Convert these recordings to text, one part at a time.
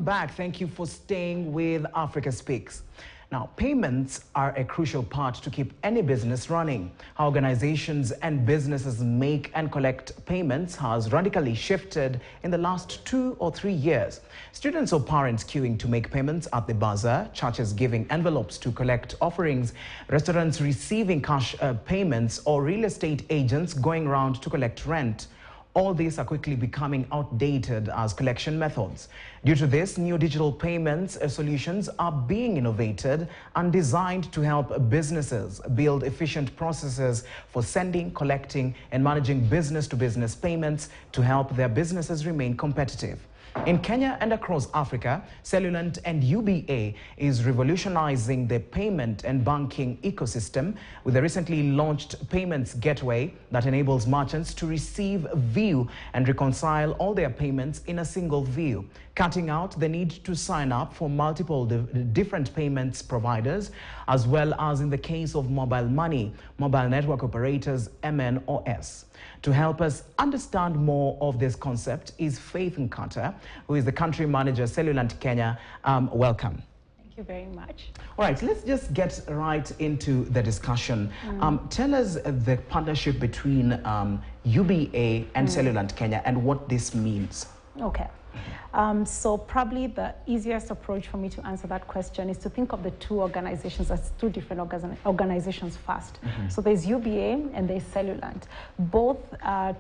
Back. Thank you for staying with Africa Speaks. Now, payments are a crucial part to keep any business running. How organizations and businesses make and collect payments has radically shifted in the last 2 or 3 years. Students or parents queuing to make payments at the bazaar, churches giving envelopes to collect offerings, restaurants receiving cash payments, or real estate agents going around to collect rent. All these are quickly becoming outdated as collection methods. Due to this, new digital payments solutions are being innovated and designed to help businesses build efficient processes for sending, collecting, and managing business-to-business payments to help their businesses remain competitive. In Kenya and across Africa, Cellular and UBA is revolutionizing the payment and banking ecosystem with the recently launched Payments Gateway that enables merchants to receive, view, and reconcile all their payments in a single view, cutting out the need to sign up for multiple different payments providers, as well as in the case of mobile money, mobile network operators, MNOs. To help us understand more of this concept is Faith Nkata, who is the country manager, Cellular Kenya. Welcome. Thank you very much. All right, let's just get right into the discussion. Tell us the partnership between UBA and Cellular Kenya and what this means. Okay. So probably the easiest approach for me to answer that question is to think of the two organizations as two different organizations first. So there's UBA and there's Cellular, both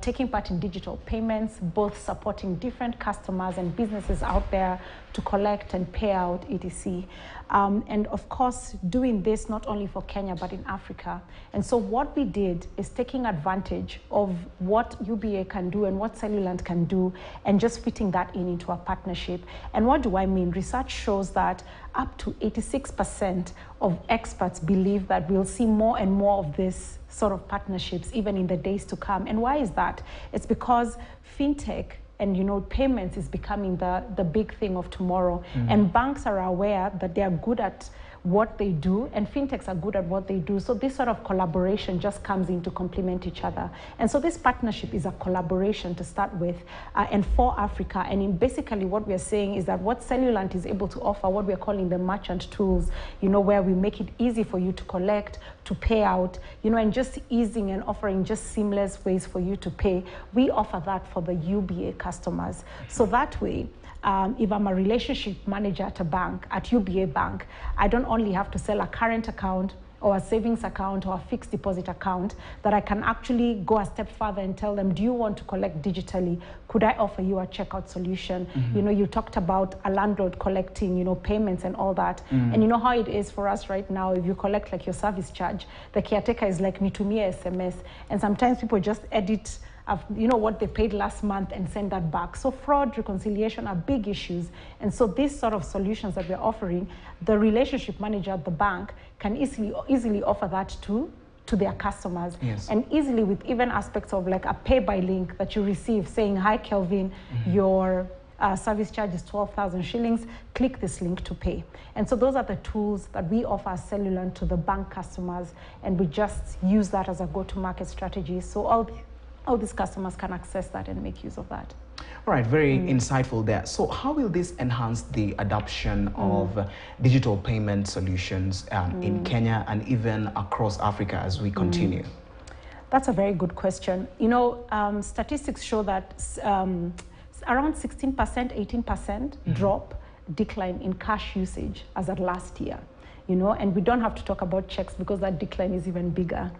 taking part in digital payments, both supporting different customers and businesses out there to collect and pay out etc. And of course, doing this not only for Kenya, but in Africa. And so what we did is taking advantage of what UBA can do and what Cellular can do and just fitting that into a partnership. And what do I mean? Research shows that up to 86% of experts believe that we'll see more and more of this sort of partnerships even in the days to come. And why is that? It's because fintech and payments is becoming the big thing of tomorrow. And banks are aware that they are good at what they do and fintechs are good at what they do. So this sort of collaboration just comes in to complement each other. And so this partnership is a collaboration to start with and for Africa. And basically what we are saying is that what Cellular is able to offer, what we are calling the merchant tools, where we make it easy for you to collect, to pay out, and just easing and offering just seamless ways for you to pay. We offer that for the UBA customers. So that way, if I'm a relationship manager at a bank, at UBA Bank, I don't only have to sell a current account or a savings account or a fixed deposit account, that I can actually go a step further and tell them, do you want to collect digitally? Could I offer you a checkout solution? You talked about a landlord collecting, payments and all that. And you know how it is for us right now, if you collect like your service charge, the caretaker is like, nitumie SMS. And sometimes people just edit what they paid last month and send that back. So fraud, reconciliation are big issues. And so these sort of solutions that we're offering, the relationship manager at the bank can easily offer that to their customers. Yes. And easily with even aspects of like a pay by link that you receive saying, hi Kelvin, your service charge is 12,000 shillings, click this link to pay. And so those are the tools that we offer as Cellular to the bank customers, and we just use that as a go-to-market strategy. So all these customers can access that and make use of that. All right, very insightful there. So how will this enhance the adoption of digital payment solutions in Kenya and even across Africa as we continue? That's a very good question. Statistics show that around 16%, 18% decline in cash usage as at last year. And we don't have to talk about checks because that decline is even bigger,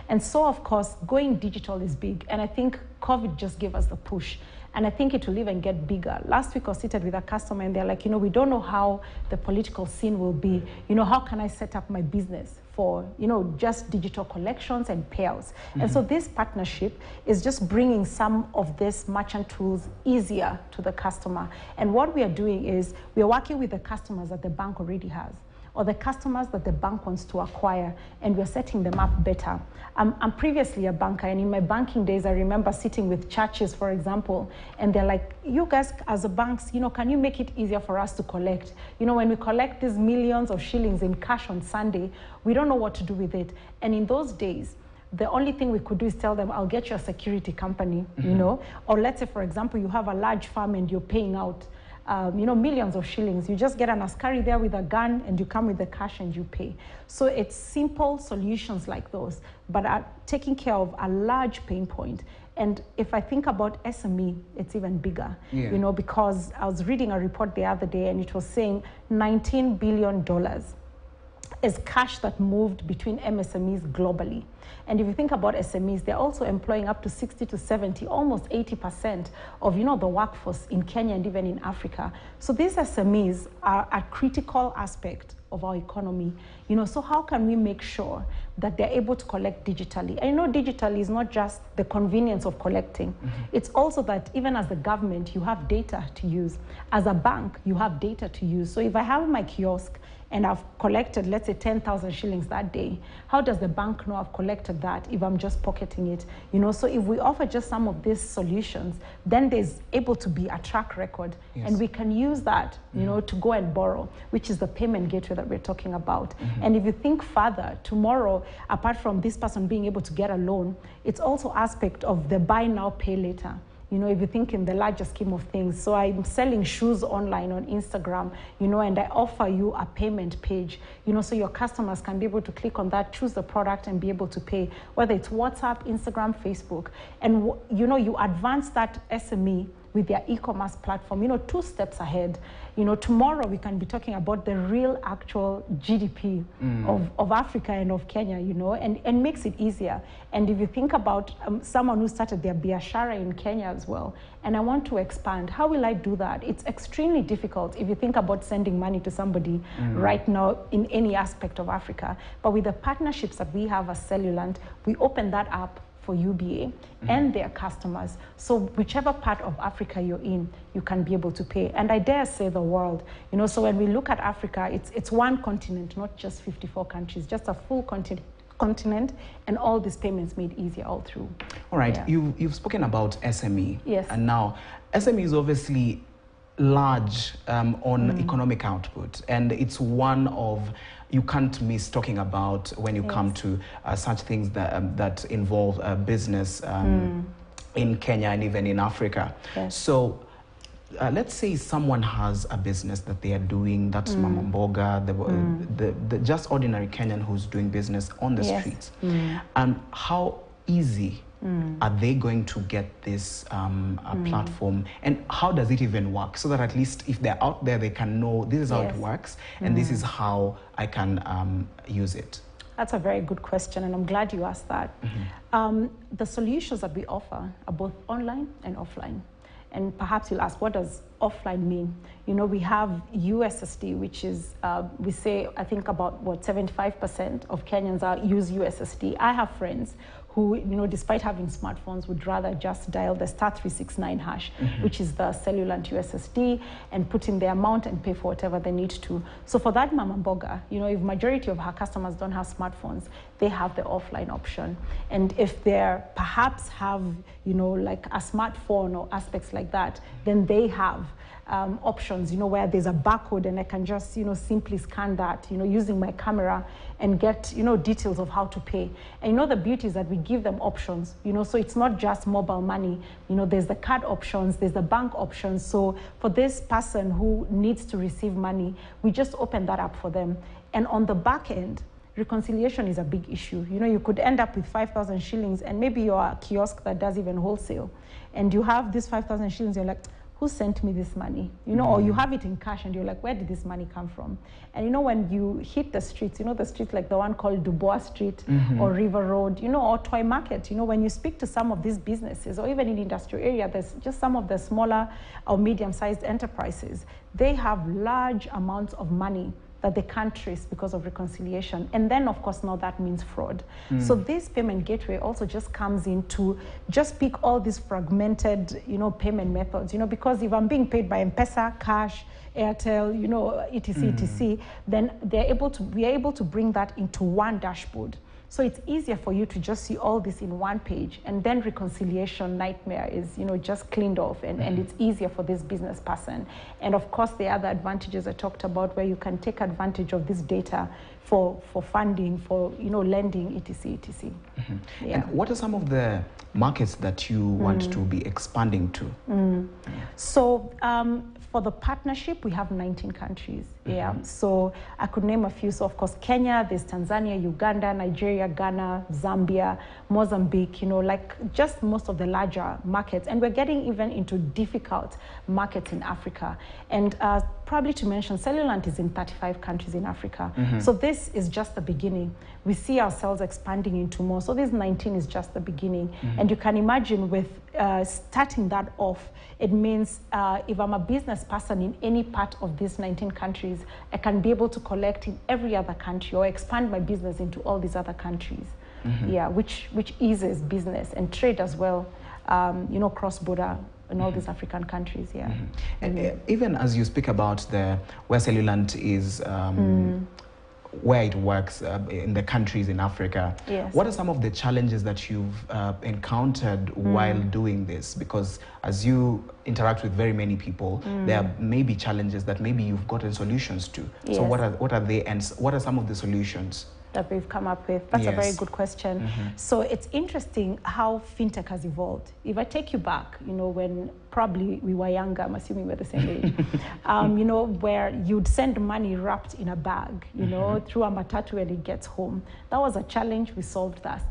And so, of course, going digital is big. And I think COVID just gave us the push. And I think it will even get bigger. Last week I was seated with a customer and they're like, we don't know how the political scene will be. How can I set up my business for, just digital collections and payouts? And so this partnership is just bringing some of these merchant tools easier to the customer. And what we are doing is we are working with the customers that the bank already has, or the customers that the bank wants to acquire, and we're setting them up better. I'm previously a banker, and in my banking days, I remember sitting with churches, for example, and they're like, you guys as a banks, can you make it easier for us to collect? When we collect these millions of shillings in cash on Sunday, we don't know what to do with it. And in those days, the only thing we could do is tell them, I'll get you a security company, or let's say, for example, you have a large farm and you're paying out millions of shillings. You just get an askari there with a gun and you come with the cash and you pay. So it's simple solutions like those, but are taking care of a large pain point. And if I think about SME, it's even bigger, because I was reading a report the other day and it was saying $19 billion is cash that moved between MSMEs globally. And if you think about SMEs, they're also employing up to 60 to 70, almost 80% of the workforce in Kenya and even in Africa. So these SMEs are a critical aspect of our economy. So how can we make sure that they're able to collect digitally? And digitally is not just the convenience of collecting. It's also that even as the government, you have data to use. As a bank, you have data to use. So if I have my kiosk and I've collected, let's say, 10,000 shillings that day, how does the bank know I've collected that if I'm just pocketing it? So if we offer just some of these solutions, then there's able to be a track record. And we can use that, to go and borrow, which is the payment gateway that we're talking about. And if you think further, tomorrow, apart from this person being able to get a loan, it's also aspect of the buy now, pay later. If you think in the larger scheme of things. So I'm selling shoes online on Instagram, and I offer you a payment page, so your customers can be able to click on that, choose the product and be able to pay, whether it's WhatsApp, Instagram, Facebook. And, you advance that SME with their e-commerce platform, 2 steps ahead. Tomorrow we can be talking about the real actual GDP of Africa and of Kenya, and makes it easier. And if you think about someone who started their biashara in Kenya as well, and I want to expand, how will I do that? It's extremely difficult if you think about sending money to somebody right now in any aspect of Africa. But with the partnerships that we have as Cellulant, we open that up for UBA and their customers. So whichever part of Africa you're in, you can be able to pay. And I dare say the world, so when we look at Africa, it's one continent, not just 54 countries, just a full continent, and all these payments made easier all through. All right, you've spoken about SME. Yes. And now, SME is obviously large on economic output, and it's one of you can't miss talking about when you come to such things that involve business in Kenya and even in Africa. Yes. So let's say someone has a business that they are doing, that's Mama Mboga, the just ordinary Kenyan who's doing business on the streets. How easy are they going to get this platform, and how does it even work, so that at least if they're out there, they can know this is how it works, and this is how I can use it? That's a very good question, and I'm glad you asked that. The solutions that we offer are both online and offline. And perhaps you'll ask, what does offline mean? We have USSD, which is, we say, I think about, 75% of Kenyans use USSD. I have friends who, despite having smartphones, would rather just dial the *369 hash, which is the Cellulant USSD, and put in the amount and pay for whatever they need to. So for that Mama Mboga, if majority of her customers don't have smartphones, they have the offline option. And if they perhaps have, like a smartphone or aspects like that, then they have options, where there's a barcode and I can just, simply scan that, using my camera and get, details of how to pay. And the beauty is that we give them options, so it's not just mobile money. There's the card options, there's the bank options. So for this person who needs to receive money, we just open that up for them. And on the back end, reconciliation is a big issue. You could end up with 5,000 shillings and maybe you're a kiosk that does even wholesale. And you have this 5,000 shillings, you're like, who sent me this money? Or you have it in cash and you're like, where did this money come from? And when you hit the streets, the streets like the one called Dubois Street or River Road, or Toy Market, when you speak to some of these businesses, or even in the industrial area, there's just some of the smaller or medium-sized enterprises, they have large amounts of money that they can't trace because of reconciliation. And then, of course, now that means fraud. So this payment gateway also just comes in to just pick all these fragmented, payment methods, because if I'm being paid by M-Pesa, cash, Airtel, etc., then we are able to bring that into one dashboard. So it's easier for you to just see all this in one page, and then reconciliation nightmare is, just cleaned off, and it's easier for this business person. And of course, the other advantages I talked about, where you can take advantage of this data for funding, for lending, etc. Yeah. And what are some of the markets that you want to be expanding to? So for the partnership, we have 19 countries. Yeah. So I could name a few. So of course, Kenya, there's Tanzania, Uganda, Nigeria, Ghana, Zambia, Mozambique, like just most of the larger markets. And we're getting even into difficult markets in Africa. And probably to mention, Cellulant is in 35 countries in Africa. So this is just the beginning. We see ourselves expanding into more. So this 19 is just the beginning. And you can imagine with starting that off, it means if I'm a business person in any part of these 19 countries, I can be able to collect in every other country or expand my business into all these other countries. Yeah, which eases business and trade as well, cross-border in all these African countries, yeah. And even as you speak about where Cellulant is, where it works in the countries in Africa, what are some of the challenges that you've encountered while doing this? Because as you interact with very many people, there may be challenges that maybe you've gotten solutions to. So what are they, and what are some of the solutions that we've come up with? That's a very good question. So it's interesting how fintech has evolved. If I take you back, when probably we were younger, I'm assuming we're the same age, where you'd send money wrapped in a bag, through a matatu and it gets home. That was a challenge. We solved that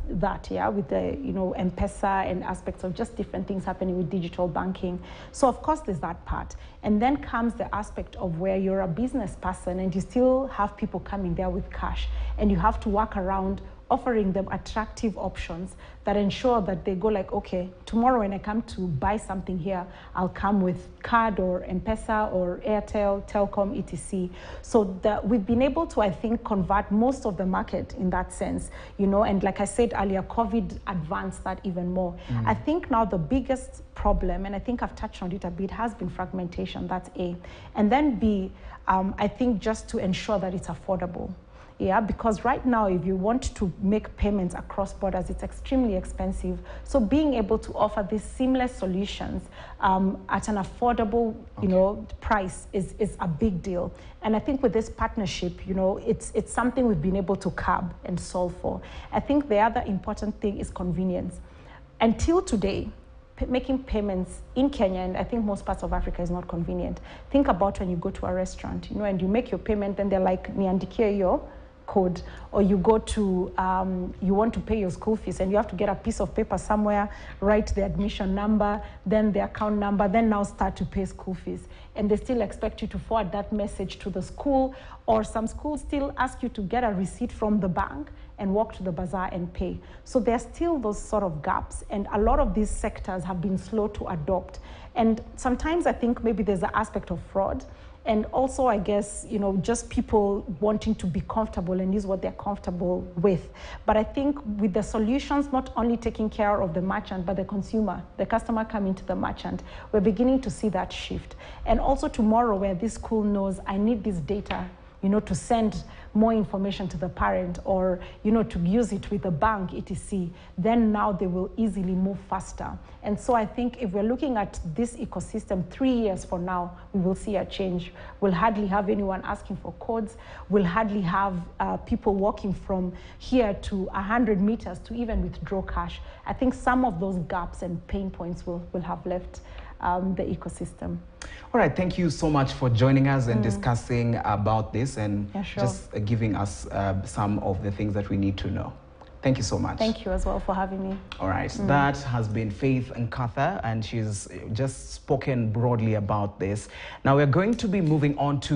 with the, M-Pesa and aspects of just different things happening with digital banking. So of course there's that part. And then comes the aspect of where you're a business person and you still have people coming there with cash, and you have to work around offering them attractive options that ensure that they go like, okay, tomorrow when I come to buy something here, I'll come with card or M-Pesa or Airtel, Telcom, etc. So we've been able to, I think, convert most of the market in that sense, and like I said earlier, COVID advanced that even more. I think now the biggest problem, and I think I've touched on it a bit, has been fragmentation. That's A. And then B, I think just to ensure that it's affordable. Yeah, because right now, if you want to make payments across borders, it's extremely expensive. So being able to offer these seamless solutions at an affordable, price is a big deal. And I think with this partnership, it's something we've been able to curb and solve for. I think the other important thing is convenience. Until today, making payments in Kenya, and I think most parts of Africa, is not convenient. Think about when you go to a restaurant, and you make your payment, then they're like, niandikie yo code, or you go to, you want to pay your school fees and you have to get a piece of paper somewhere, write the admission number, then the account number, then now start to pay school fees. And they still expect you to forward that message to the school, or some schools still ask you to get a receipt from the bank and walk to the bazaar and pay. So there's still those sort of gaps, and a lot of these sectors have been slow to adopt. And sometimes I think maybe there's an aspect of fraud. And also, I guess, just people wanting to be comfortable and use what they're comfortable with. But I think with the solutions, not only taking care of the merchant, but the consumer, the customer coming to the merchant, we're beginning to see that shift. And also tomorrow, where this school knows, I need this data, to send more information to the parent, or, to use it with the bank, etc., then now they will easily move faster. And so I think if we're looking at this ecosystem 3 years from now, we will see a change. We'll hardly have anyone asking for codes. We'll hardly have people walking from here to 100 meters to even withdraw cash. I think some of those gaps and pain points will have left the ecosystem. All right, thank you so much for joining us and discussing about this, and just giving us some of the things that we need to know. Thank you so much. Thank you as well for having me. All right, that has been Faith Nkatha, and she's just spoken broadly about this. Now we're going to be moving on to